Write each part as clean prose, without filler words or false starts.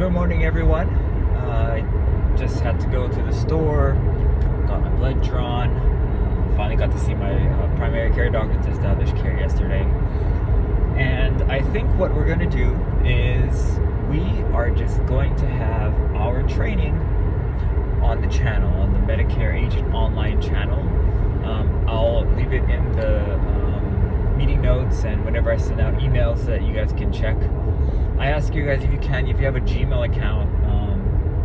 Good morning, everyone. I just had to go to the store, got my blood drawn, finally got to see my primary care doctor to establish care yesterday. And I think what we're going to do is we are just going to have our training on the channel, on the Medicare Agent Online channel. I'll leave it in the meeting notes and whenever I send out emails so that you guys can check. I ask you guys if you have a Gmail account,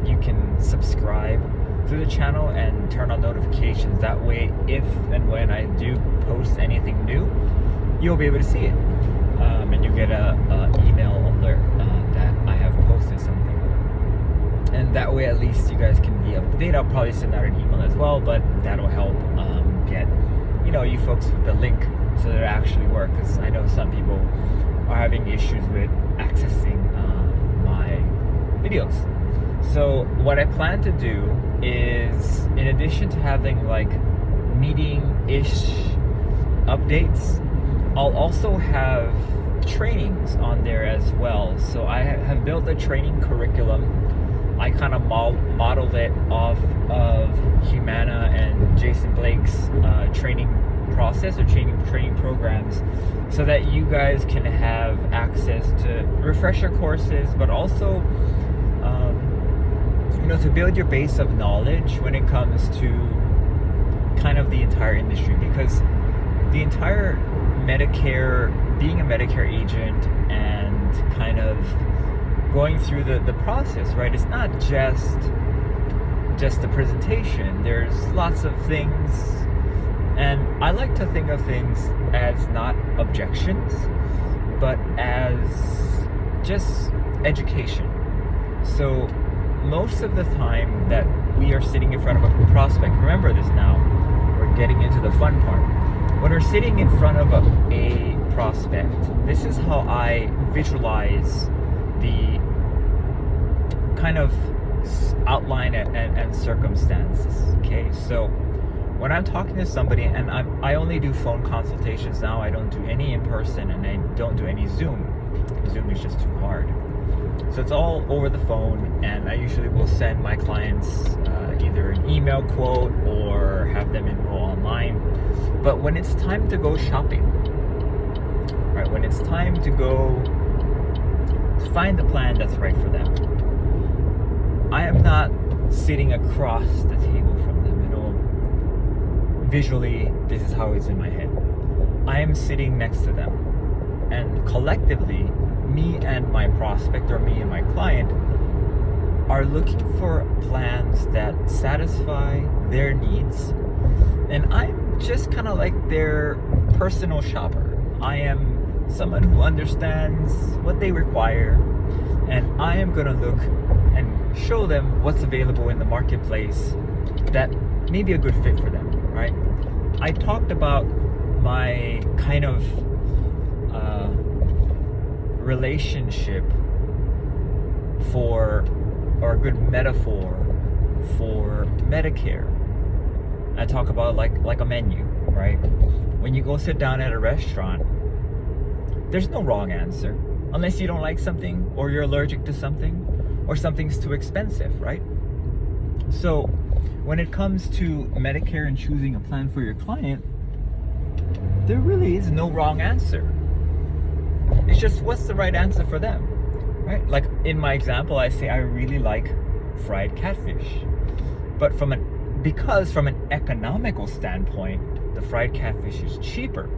you can subscribe to the channel and turn on notifications. That way, if and when I do post anything new, you'll be able to see it. And you get a email alert that I have posted something. And that way, at least you guys can be up to date. I'll probably send out an email as well, but that'll help get you folks with the link so that it actually works. Because I know some people are having issues with accessing my videos. So what I plan to do is, in addition to having like meeting-ish updates, I'll also have trainings on there as well. So I have built a training curriculum. I kind of modeled it off of Humana and Jason Blake's training process or training programs, so that you guys can have access to refresher courses, but also to build your base of knowledge when it comes to kind of the entire industry. Because the entire Medicare, being a Medicare agent and kind of going through the process, right? It's not just the presentation. There's lots of things, and I like to think of things as not objections, but as just education. So most of the time that we are sitting in front of a prospect, remember this now, we're getting into the fun part. When we're sitting in front of a prospect, this is how I visualize the kind of outline and circumstances. Okay, so when I'm talking to somebody, and I only do phone consultations now, I don't do any in person, and I don't do any Zoom. Zoom is just too hard. So it's all over the phone, and I usually will send my clients either an email quote or have them enroll online. But when it's time to go shopping, right, when it's time to go to find the plan that's right for them, I am not sitting across the table from them. Visually, this is how it's in my head. I am sitting next to them, and collectively, me and my prospect, or me and my client, are looking for plans that satisfy their needs. And I'm just kind of like their personal shopper. I am someone who understands what they require, and I am going to look and show them what's available in the marketplace that may be a good fit for them, right? I talked about my kind of relationship or a good metaphor for Medicare. I talk about like a menu, right? When you go sit down at a restaurant, there's no wrong answer unless you don't like something, or you're allergic to something, or something's too expensive, right? So when it comes to Medicare and choosing a plan for your client, there really is no wrong answer. It's just what's the right answer for them, right? Like in my example, I say I really like fried catfish, but from an economical standpoint, the fried catfish is cheaper,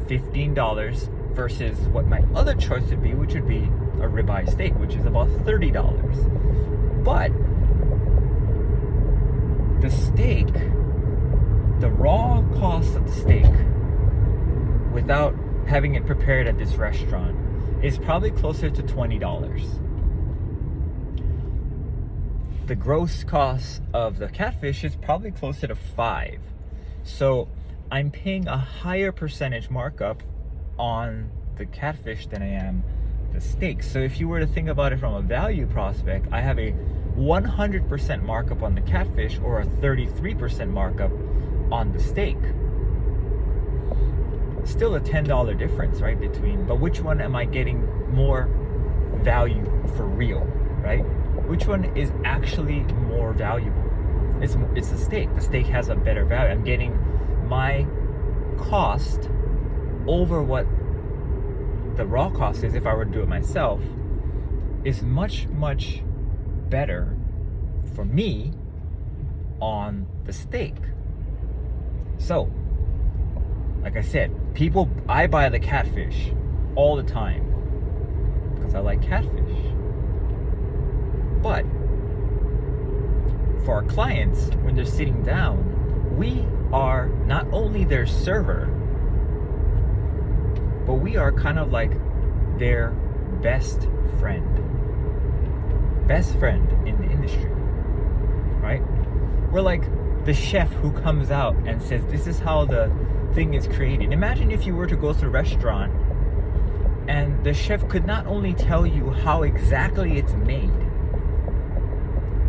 $15 versus what my other choice would be, which would be a ribeye steak, which is about $30. But the steak, the raw cost of the steak, without having it prepared at this restaurant, is probably closer to $20. The gross cost of the catfish is probably closer to $5. So I'm paying a higher percentage markup on the catfish than I am the steak. So if you were to think about it from a value prospect, I have a 100% markup on the catfish, or a 33% markup on the steak. Still a $10 difference, right, between, but which one am I getting more value for real, right? Which one is actually more valuable? It's the steak. The steak has a better value. I'm getting my cost over what the raw cost is if I were to do it myself, is much, much better for me on the steak. So, like I said, I buy the Catfish all the time because I like catfish. But for our clients, when they're sitting down, we are not only their server, but we are kind of like their best friend in the industry, right? We're like the chef who comes out and says, this is how the thing is created. Imagine if you were to go to a restaurant and the chef could not only tell you how exactly it's made,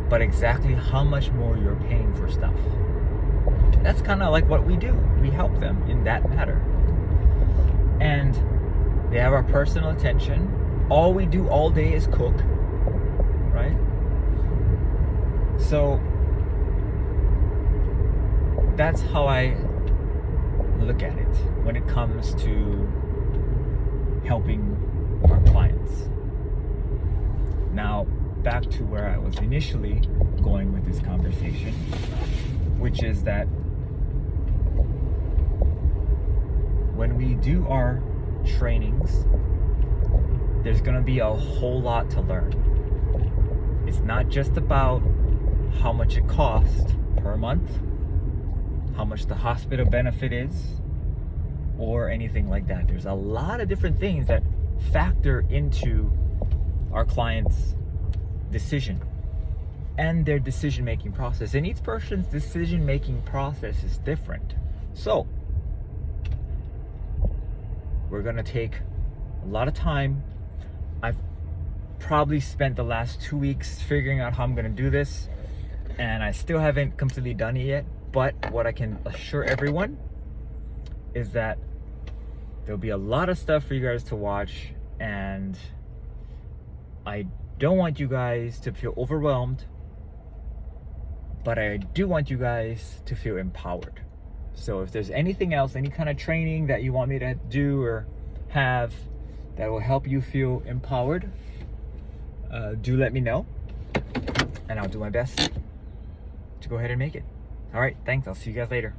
but exactly how much more you're paying for stuff. That's kind of like what we do. We help them in that matter. And they have our personal attention. All we do all day is cook, right? So that's how I look at it when it comes to helping our clients. Now, back to where I was initially going with this conversation, which is that when we do our trainings, there's going to be a whole lot to learn. It's not just about how much it costs per month, how much the hospital benefit is, or anything like that. There's a lot of different things that factor into our clients' decision and their decision-making process. And each person's decision-making process is different. So we're gonna take a lot of time. I've probably spent the last 2 weeks figuring out how I'm gonna do this, and I still haven't completely done it yet. But what I can assure everyone is that there'll be a lot of stuff for you guys to watch, and I don't want you guys to feel overwhelmed, but I do want you guys to feel empowered. So if there's anything else, any kind of training that you want me to do or have that will help you feel empowered, do let me know, and I'll do my best to go ahead and make it. All right, thanks. I'll see you guys later.